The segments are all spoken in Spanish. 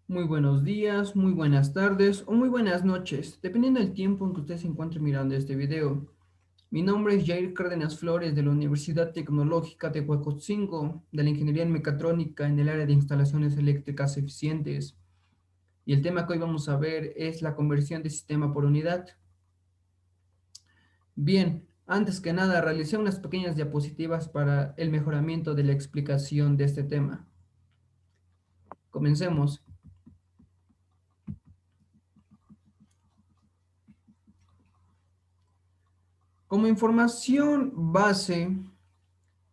Muy buenos días, muy buenas tardes o muy buenas noches, dependiendo del tiempo en que usted se encuentre mirando este video. Mi nombre es Jair Cárdenas Flores de la Universidad Tecnológica de Huejotzingo, de la Ingeniería en Mecatrónica en el área de instalaciones eléctricas eficientes. Y el tema que hoy vamos a ver es la conversión de sistema por unidad. Bien, antes que nada, realicé unas pequeñas diapositivas para el mejoramiento de la explicación de este tema. Comencemos. Como información base,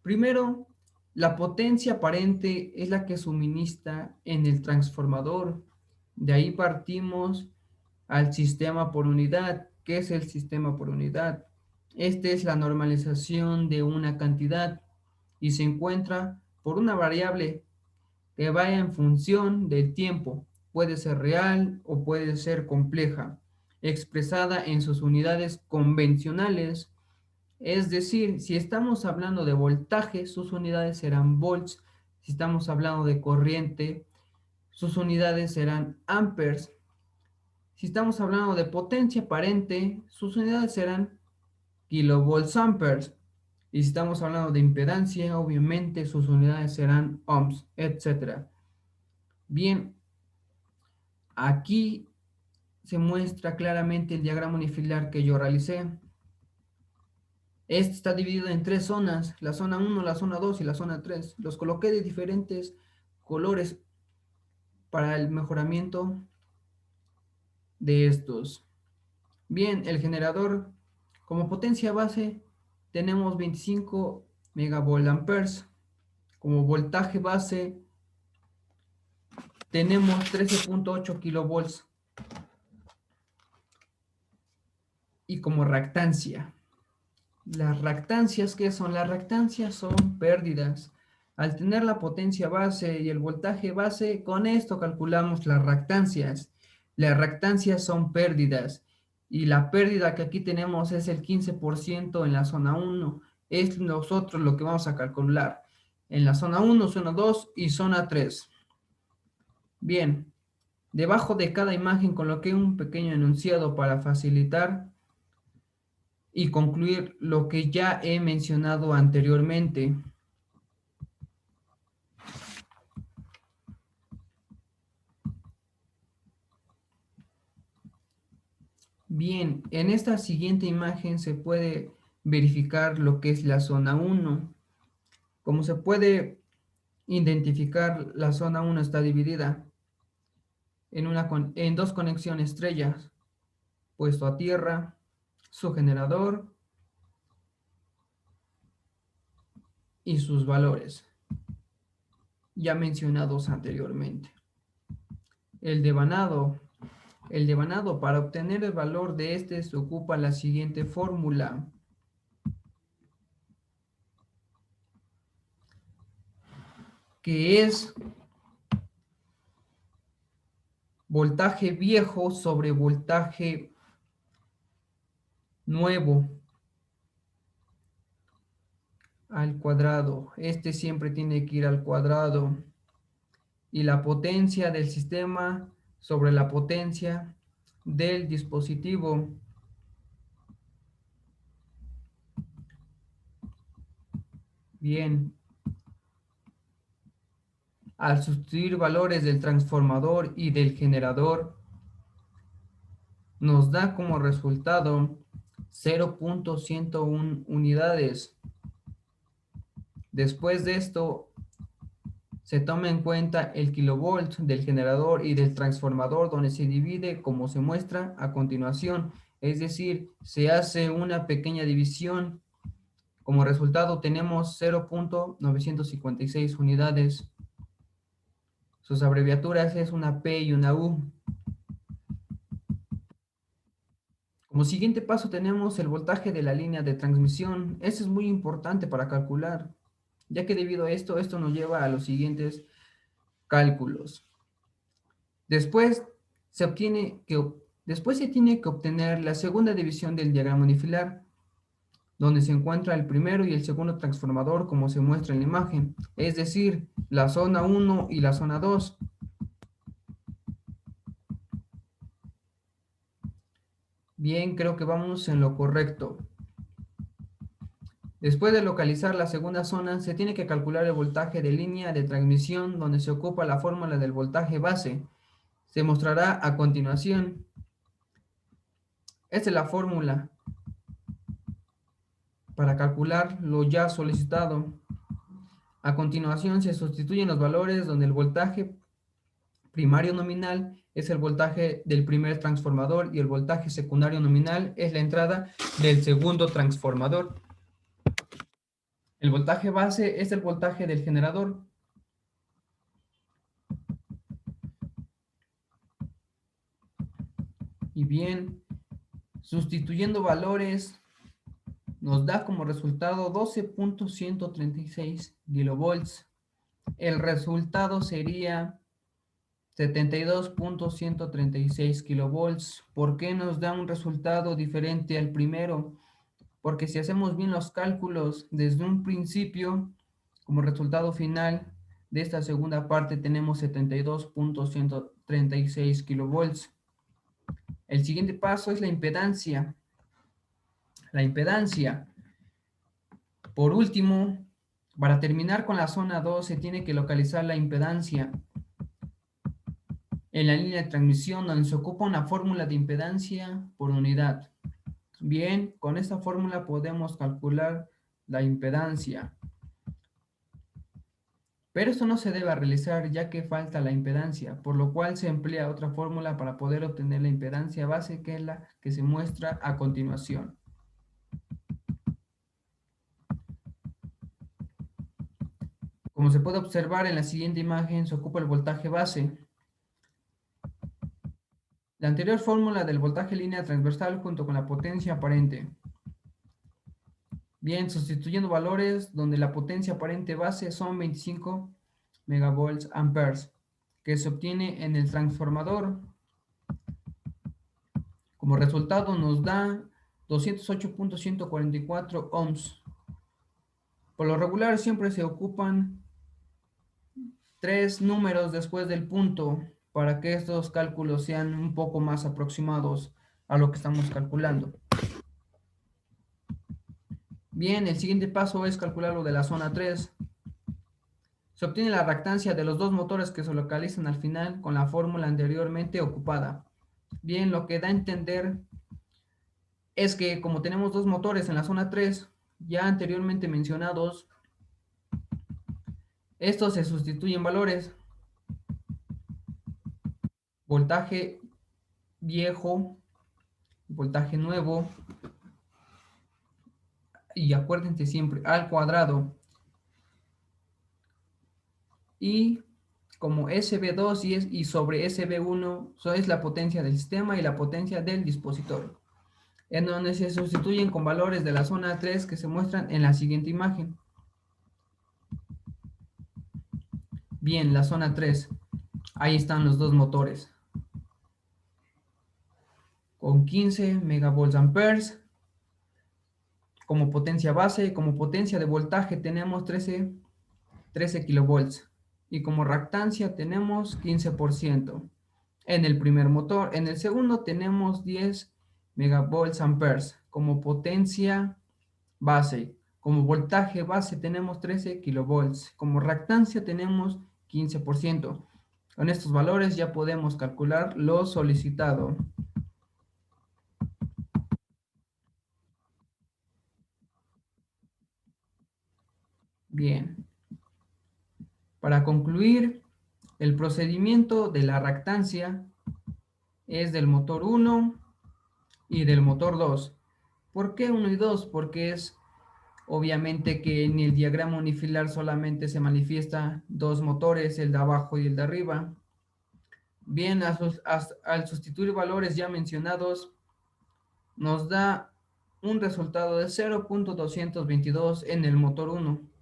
primero, la potencia aparente es la que suministra en el transformador. De ahí partimos al sistema por unidad. ¿Qué es el sistema por unidad? Este es la normalización de una cantidad y se encuentra por una variable que vaya en función del tiempo. Puede ser real o puede ser compleja, expresada en sus unidades convencionales. Es decir, si estamos hablando de voltaje, sus unidades serán volts. Si estamos hablando de corriente, sus unidades serán amperes. Si estamos hablando de potencia aparente, sus unidades serán kilovolts amperes. Y si estamos hablando de impedancia, obviamente sus unidades serán ohms, etc. Bien, aquí se muestra claramente el diagrama unifilar que yo realicé. Este está dividido en tres zonas, la zona 1, la zona 2 y la zona 3. Los coloqué de diferentes colores para el mejoramiento de estos. Bien, el generador como potencia base tenemos 25 megavoltamperes. Como voltaje base tenemos 13.8 kilovolts. Y como reactancia, las reactancias, ¿qué son? Las reactancias son pérdidas. Al tener la potencia base y el voltaje base, con esto calculamos las reactancias. Las reactancias son pérdidas. Y la pérdida que aquí tenemos es el 15% en la zona 1. Es nosotros lo que vamos a calcular. En la zona 1, zona 2 y zona 3. Bien, debajo de cada imagen coloqué un pequeño enunciado para facilitar y concluir lo que ya he mencionado anteriormente. Bien, en esta siguiente imagen se puede verificar lo que es la zona 1. Como se puede identificar, la zona 1 está dividida en dos conexiones estrellas, puesto a tierra, su generador y sus valores, ya mencionados anteriormente. El devanado. El devanado, para obtener el valor de este, se ocupa la siguiente fórmula. Que es voltaje viejo sobre voltaje nuevo al cuadrado. Este siempre tiene que ir al cuadrado. Y la potencia del sistema sobre la potencia del dispositivo. Bien. Al sustituir valores del transformador y del generador, nos da como resultado 0.101 unidades. Después de esto, se toma en cuenta el kilovolt del generador y del transformador, donde se divide como se muestra a continuación. Es decir, se hace una pequeña división. Como resultado tenemos 0.956 unidades. Sus abreviaturas es una P y una U. Como siguiente paso tenemos el voltaje de la línea de transmisión. Este es muy importante para calcular, ya que debido a esto nos lleva a los siguientes cálculos. Después se tiene que obtener la segunda división del diagrama unifilar, donde se encuentra el primero y el segundo transformador como se muestra en la imagen, es decir, la zona 1 y la zona 2. Bien, creo que vamos en lo correcto. Después de localizar la segunda zona, se tiene que calcular el voltaje de línea de transmisión donde se ocupa la fórmula del voltaje base. Se mostrará a continuación. Esta es la fórmula para calcular lo ya solicitado. A continuación se sustituyen los valores donde el voltaje primario nominal es el voltaje del primer transformador y el voltaje secundario nominal es la entrada del segundo transformador. El voltaje base es el voltaje del generador. Y bien, sustituyendo valores nos da como resultado 12.136 kilovolts. El resultado sería 72.136 kilovolts. ¿Por qué nos da un resultado diferente al primero? Porque si hacemos bien los cálculos desde un principio, como resultado final de esta segunda parte tenemos 72.136 kilovolts. El siguiente paso es la impedancia. La impedancia. Por último, para terminar con la zona 2 se tiene que localizar la impedancia en la línea de transmisión donde se ocupa una fórmula de impedancia por unidad. Bien, con esta fórmula podemos calcular la impedancia. Pero esto no se debe realizar ya que falta la impedancia, por lo cual se emplea otra fórmula para poder obtener la impedancia base, que es la que se muestra a continuación. Como se puede observar en la siguiente imagen, se ocupa el voltaje base. La anterior fórmula del voltaje línea transversal junto con la potencia aparente. Bien, sustituyendo valores donde la potencia aparente base son 25 megavolts amperes, que se obtiene en el transformador. Como resultado nos da 208.144 ohms. Por lo regular siempre se ocupan 3 números después del punto para que estos cálculos sean un poco más aproximados a lo que estamos calculando. Bien, el siguiente paso es calcular lo de la zona 3. Se obtiene la reactancia de los dos motores que se localizan al final con la fórmula anteriormente ocupada. Bien, lo que da a entender es que como tenemos dos motores en la zona 3, ya anteriormente mencionados, estos se sustituyen valores. Voltaje viejo, voltaje nuevo, y acuérdense siempre al cuadrado. Y como SB2 y sobre SB1 eso es la potencia del sistema y la potencia del dispositor, en donde se sustituyen con valores de la zona 3 que se muestran en la siguiente imagen. Bien, la zona 3, ahí están los dos motores con 15 megavolts amperes como potencia base. Como potencia de voltaje tenemos 13 kilovolts y como reactancia tenemos 15% en el primer motor. En el segundo tenemos 10 megavolts amperes como potencia base. Como voltaje base tenemos 13 kilovolts. Como reactancia tenemos 15%. Con estos valores ya podemos calcular lo solicitado. Bien. Para concluir, el procedimiento de la reactancia es del motor 1 y del motor 2. ¿Por qué 1 y 2? Porque es obviamente que en el diagrama unifilar solamente se manifiesta dos motores, el de abajo y el de arriba. Bien, al sustituir valores ya mencionados, nos da un resultado de 0.222 en el motor 1.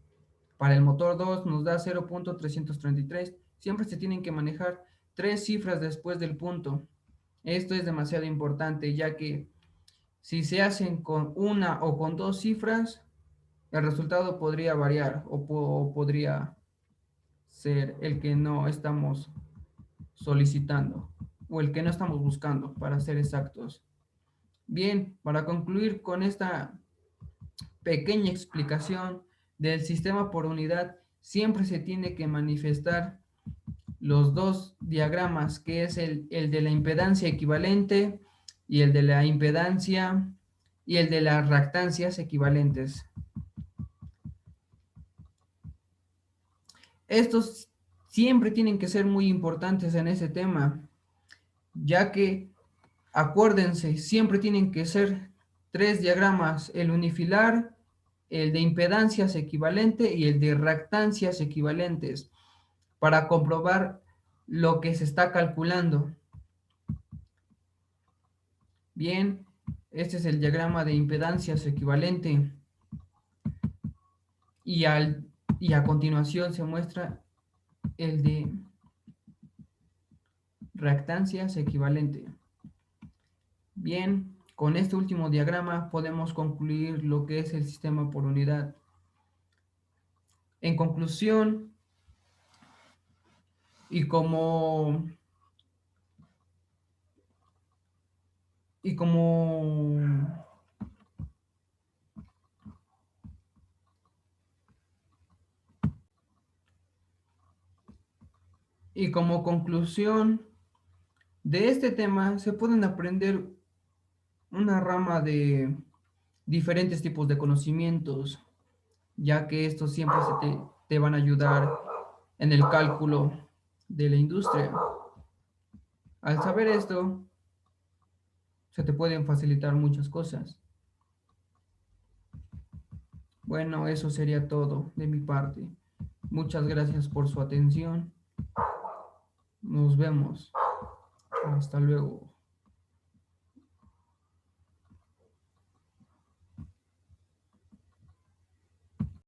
Para el motor 2 nos da 0.333. Siempre se tienen que manejar tres cifras después del punto. Esto es demasiado importante, ya que si se hacen con una o con dos cifras, el resultado podría variar o podría ser el que no estamos solicitando o el que no estamos buscando, para ser exactos. Bien, para concluir con esta pequeña explicación del sistema por unidad, siempre se tiene que manifestar los dos diagramas, que es el de la impedancia equivalente y el de la impedancia y el de las reactancias equivalentes. Estos siempre tienen que ser muy importantes en ese tema, ya que, acuérdense, siempre tienen que ser tres diagramas: el unifilar, el de impedancias equivalente y el de reactancias equivalentes, para comprobar lo que se está calculando. Bien, este es el diagrama de impedancias equivalente y, y a continuación se muestra el de reactancias equivalente. Bien, con este último diagrama podemos concluir lo que es el sistema por unidad. En conclusión, y como y como y como conclusión de este tema, se pueden aprender una rama de diferentes tipos de conocimientos, ya que estos siempre te van a ayudar en el cálculo de la industria. Al saber esto, se te pueden facilitar muchas cosas. Bueno, eso sería todo de mi parte. Muchas gracias por su atención. Nos vemos. Hasta luego.